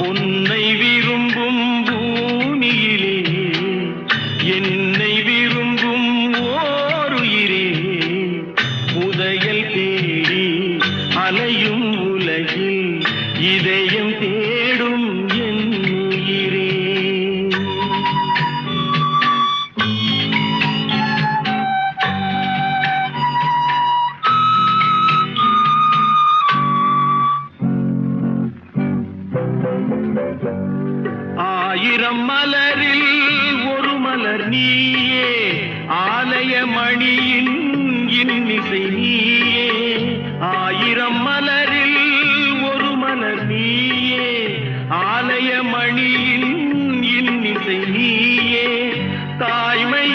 உன்னை விரும்பும் பூமியிலே என்னை விரும்பும் ஓருயிரே புதையல் தேடி அலையும் உலகில் இதயம் தேடும் என் உயிரே. ஆயிரம் மலரில் ஒரு மலர் நீயே ஆலய மணியின் இன்னிசை நீயே. ஆயிரம் மலரில் ஒரு மலர் நீயே ஆலய மணியின் இன்னிசை நீயே. தாய்மை